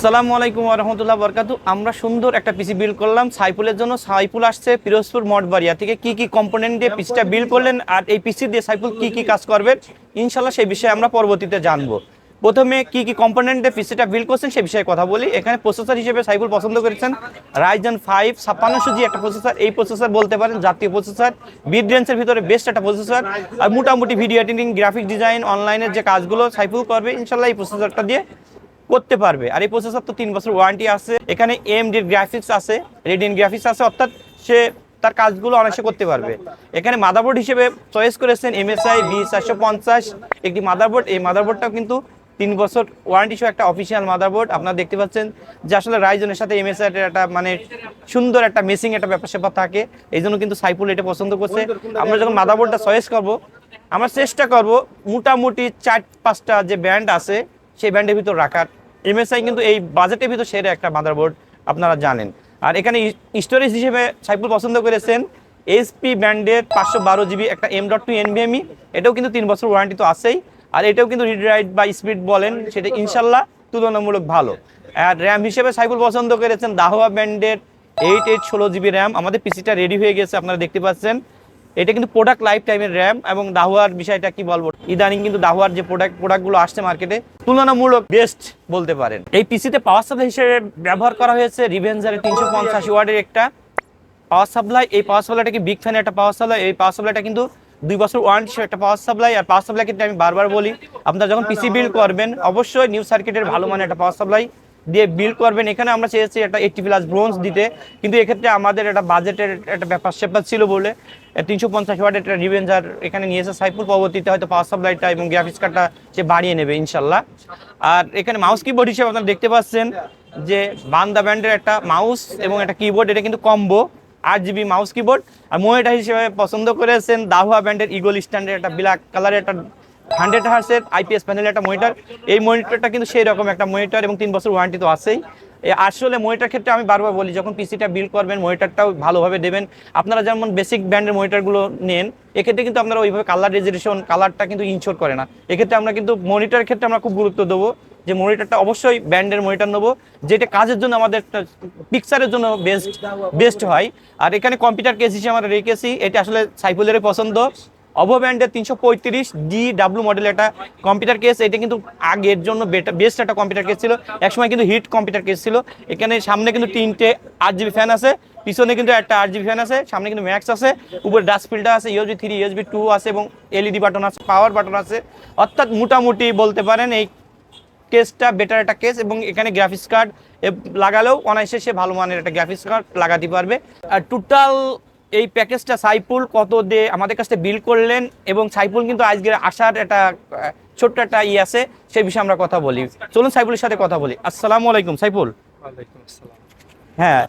আসসালামু আলাইকুম ওয়া রাহমাতুল্লাহি ওয়া বারাকাতুহু। আমরা সুন্দর একটা পিসি বিল্ড করলাম সাইফুলের জন্য। সাইফুল আসছে পিরোজপুর মঠবাড়িয়া থেকে। কি কি কম্পোনেন্ট দিয়ে পিসিটা বিল্ড করলেন আর এই পিসি দিয়ে সাইফুল কি কি কাজ করবেন ইনশাআল্লাহ সেই বিষয়ে আমরা পরবর্তীতে জানবো। প্রথমে কি কি কম্পোনেন্ট দিয়ে পিসিটা বিল্ড করছেন সেই বিষয়ে কথা বলি। এখানে প্রসেসর হিসেবে সাইফুল পছন্দ করেছেন রাইজেন 5 5600G একটা প্রসেসর। এই প্রসেসর বলতে পারেন জাতীয় প্রসেসর, মিড রেঞ্জের ভিতরে বেস্ট একটা প্রসেসর। আর মোটামুটি ভিডিও এডিটিং, গ্রাফিক ডিজাইন, অনলাইনের যে কাজগুলো সাইফুল করবে ইনশাআল্লাহ এই প্রসেসরটা দিয়ে করতে পারবে। আর এই প্রসেসর তো 3 বছর ওয়ারেন্টি আছে। এখানে AMD গ্রাফিক্স আছে, রেডিয়ান গ্রাফিক্স আছে, অর্থাৎ সে তার কাজগুলো অনায়াসে করতে পারবে। এখানে মাদারবোর্ড হিসেবে চয়েস করেছেন MSI B450 একটি মাদারবোর্ড। এই মাদারবোর্ডটাও কিন্তু 3 বছর ওয়ারেন্টি সহ একটা অফিসিয়াল মাদারবোর্ড। আপনারা দেখতে পাচ্ছেন যে আসলে রাইজনের সাথে MSI এর একটা মানে সুন্দর একটা মেসিং একটা ব্যাপার স্যাপার থাকে, এই জন্য কিন্তু সাইফুল এটা পছন্দ করছে। আমরা যখন মাদারবোর্ডটা চয়েস করব আমরা চেষ্টা করব মোটামুটি 4-5টা যে ব্র্যান্ড আছে সেই ব্র্যান্ডের ভিতর রাখার। MSI কিন্তু এই বাজেটের ভিতর সেরা একটা মাদারবোর্ড, আপনারা জানেন। আর এখানে স্টোরেজ হিসেবে সাইফুল পছন্দ করেছেন HP ব্র্যান্ডের 512GB একটা M.2 NVMe। এটাও কিন্তু 3 বছর ওয়ারেন্টি তো আছেই। আর এটাও কিন্তু রিড রাইট বা স্পিড বলেন সেটা ইনশাল্লাহ তুলনামূলক ভালো। আর র্যাম হিসেবে সাইফুল পছন্দ করেছেন দাহোয়া ব্র্যান্ডের 8/16GB র্যাম। আমাদের পিসিটা রেডি হয়ে গেছে, আপনারা দেখতে পাচ্ছেন। এটা কিন্তু প্রোডাক্ট লাইফ টাইমের র্যাম। এবং দাহুয়ার বিষয়টা কি বলবো, ইদানিং কিন্তু দাহুয়ার যে প্রোডাক্টগুলো আসছে মার্কেটে তুলনামূলক বেস্ট বলতে পারেন। এই পিসিতে পাওয়ার সাপ্লাই হিসেবে ব্যবহার করা হয়েছে রিভেঞ্জারের 385 ওয়াটের একটা পাওয়ার সাপ্লাই। এই পাওয়ার সাপ্লাইটা কি বিগ ফ্যানের একটা পাওয়ার সাপ্লাই। এই পাওয়ার সাপ্লাইটা কিন্তু 2 বছর ওয়ারেন্টি একটা পাওয়ার সাপ্লাই। আর পাওয়ার সাপ্লাই ক্ষেত্রে আমি বারবার বলি, আপনারা যখন পিসি বিল্ড করবেন অবশ্যই নিউ সার্কিটের ভালো মানের একটা পাওয়ার সাপ্লাই দিয়ে বিল্ড করবেন। এখানে আমরা চেয়েছি একটা 80+ ব্রোঞ্জ দিতে, কিন্তু এক্ষেত্রে আমাদের একটা বাজেটের একটা ব্যাপার স্যাপার ছিল বলে 350 ওয়াটের একটা রিভেঞ্জার এখানে নিয়েছে সাইফুল। পরবর্তীতে হয়তো পাওয়ার সাপ্লাইটা এবং গ্রাফিক্স কার্ডটা সে বাড়িয়ে নেবে ইনশাল্লাহ। আর এখানে মাউস কিবোর্ড হিসেবে আপনারা দেখতে পাচ্ছেন যে বান্দা ব্র্যান্ডের একটা মাউস এবং একটা কিবোর্ড, এটা কিন্তু কম্বো 8GB মাউস কিবোর্ড। আর মনিটর হিসেবে পছন্দ করেছেন দাহুয়া ব্র্যান্ডের ইগল স্ট্যান্ডের একটা ব্ল্যাক কালারের একটা 100 হার্টজের IPS প্যানেলের একটা মনিটর। এই মনিটরটা কিন্তু সেই রকম একটা মনিটর এবং 3 বছর ওয়ারেন্টি তো আছেই। আসলে মনিটর ক্ষেত্রে আমি বারবার বলি, যখন পিসিটা বিল্ড করবেন মনিটরটাও ভালোভাবে দেবেন। আপনারা যেমন বেসিক ব্র্যান্ডের মনিটরগুলো নেন, এক্ষেত্রে কিন্তু আপনারা ওইভাবে কালার রেজুলেশন কালারটা কিন্তু ইনশোর করে না। এক্ষেত্রে আমরা কিন্তু মনিটরের ক্ষেত্রে আমরা খুব গুরুত্ব দেবো যে মনিটরটা অবশ্যই ব্র্যান্ডের মনিটর নেবো, যেটা কাজের জন্য আমাদের পিকচারের জন্য বেস্ট হয়। আর এখানে কম্পিউটার কেস হিসেবে আমরা রেখেছি, এটা আসলে সাইফুলের পছন্দ অভো ব্র্যান্ডের 335DW মডেল একটা কম্পিউটার কেস। এটা কিন্তু আগের জন্য বেস্ট একটা কম্পিউটার কেস ছিল, একসময় কিন্তু হিট কম্পিউটার কেস ছিল। এখানে সামনে কিন্তু 3টে 8GB ফ্যান আছে, পিছনে কিন্তু একটা 8GB ফ্যান আছে, সামনে কিন্তু ম্যাক্স আছে, উপরে ডাস্ট ফিল্টার আছে, USB 3 USB 2 আছে এবং LED বাটন আছে, পাওয়ার বাটন আছে। অর্থাৎ মোটামুটি বলতে পারেন এই কেসটা বেটার একটা কেস। এবং এখানে গ্রাফিক্স কার্ড লাগালেও অনায়াসে সে ভালো মানের একটা গ্রাফিক্স কার্ড লাগাতে পারবে। আর টোটাল এই প্যাকেজটা সাইফুল কত দিয়ে আমাদের কাছে বিল করলেন, এবং সাইফুল কিন্তু আজকের আসার একটা ছোট্ট একটা আছে, সেই বিষয়ে আমরা কথা বলি। চলুন সাইফুলের সাথে কথা বলি। আসসালামু আলাইকুম সাইফুল। ওয়ালাইকুম আসসালাম। হ্যাঁ,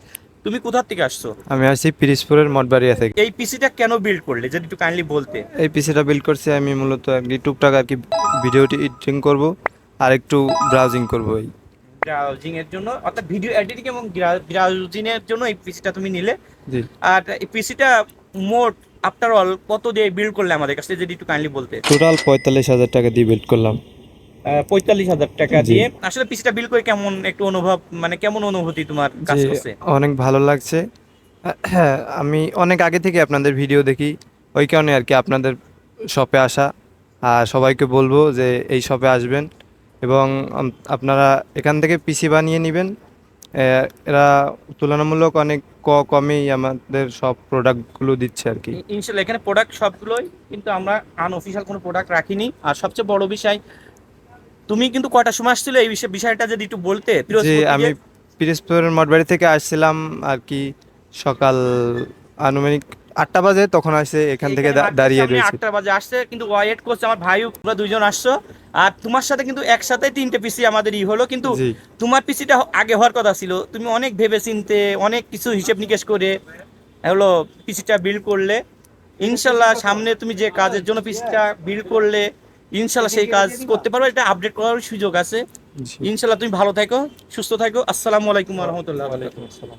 তুমি কোথা থেকে আসছো? আমি আসছি পিরোজপুরের মঠবাড়িয়া থেকে। এই পিসিটা কেন বিল্ড করলে যদি একটু কাইন্ডলি বলতে। এই পিসিটা বিল্ড করছি আমি মূলত টুকটাক আর কি ভিডিও এডিটিং করব আর একটু ব্রাউজিং করব। এই ব্রাউজিং এর জন্য, অর্থাৎ ভিডিও এডিটিং এবং ব্রাউজিং এর জন্য এই পিসিটা তুমি নিলে। জি। আর এই পিসিটা মোট আফটার অল কত দিয়ে বিল্ড করলে আমাদের কাছে যদি একটু কাইন্ডলি বলতে। টোটাল 45,000 টাকা দিয়ে বিল্ড করলাম। 45,000 টাকা দিয়ে আসলে পিসিটা বিল্ড করে কেমন একটু অনুভব, মানে কেমন অনুভূতি তোমার কাজ করছে? অনেক ভালো লাগছে। হ্যাঁ, আমি অনেক আগে থেকে আপনাদের ভিডিও দেখি, ওই কারণে আর কি আপনাদের শপে আসা। আর সবাইকে বলবো যে এই শপে আসবেন এবং আপনারা এখান থেকে পিসি বানিয়ে নেবেন। এরা তুলনামূলক অনেক কমেই আমাদের সব প্রোডাক্টগুলো দিচ্ছে আর কি। ইনশাআল্লাহ এখানে প্রোডাক্ট সবগুলোই কিন্তু আমরা আনঅফিশিয়াল কোনো প্রোডাক্ট রাখিনি। আর সবচেয়ে বড় বিষয়, তুমি কিন্তু কয়টার সময় আসছিলে এই বিষয়টা যদি একটু বলতে। জি, আমি পিরোজপুরের মঠবাড়ি থেকে আসছিলাম আর কি সকাল আনুমানিক 8টা বাজে, তখন আসছে এখান থেকে দাঁড়িয়ে রয়েছে। 8টা বাজে আসছে, কিন্তু ওয়েট করছে আমার ভাই, পুরো দুইজন আসছো। আর তোমার সাথে কিন্তু একসাথে 3টে পিসি আমাদের হলো, কিন্তু তোমার পিসিটা আগে হওয়ার কথা ছিল। তুমি অনেক ভেবে চিনতে অনেক কিছু হিসেব নিকেশ করে হলো পিসিটা বিল্ড করলে। ইনশাল্লাহ সামনে তুমি যে কাজের জন্য পিসিটা বিল্ড করলে ইনশাল্লাহ সেই কাজ করতে পারবে, এটা আপডেট করার সুযোগ আছে। ইনশাল্লাহ তুমি ভালো থাকো, সুস্থ থাকো। আসসালামু আলাইকুম ওয়া রাহমাতুল্লাহি ওয়া বারাকাতুহু।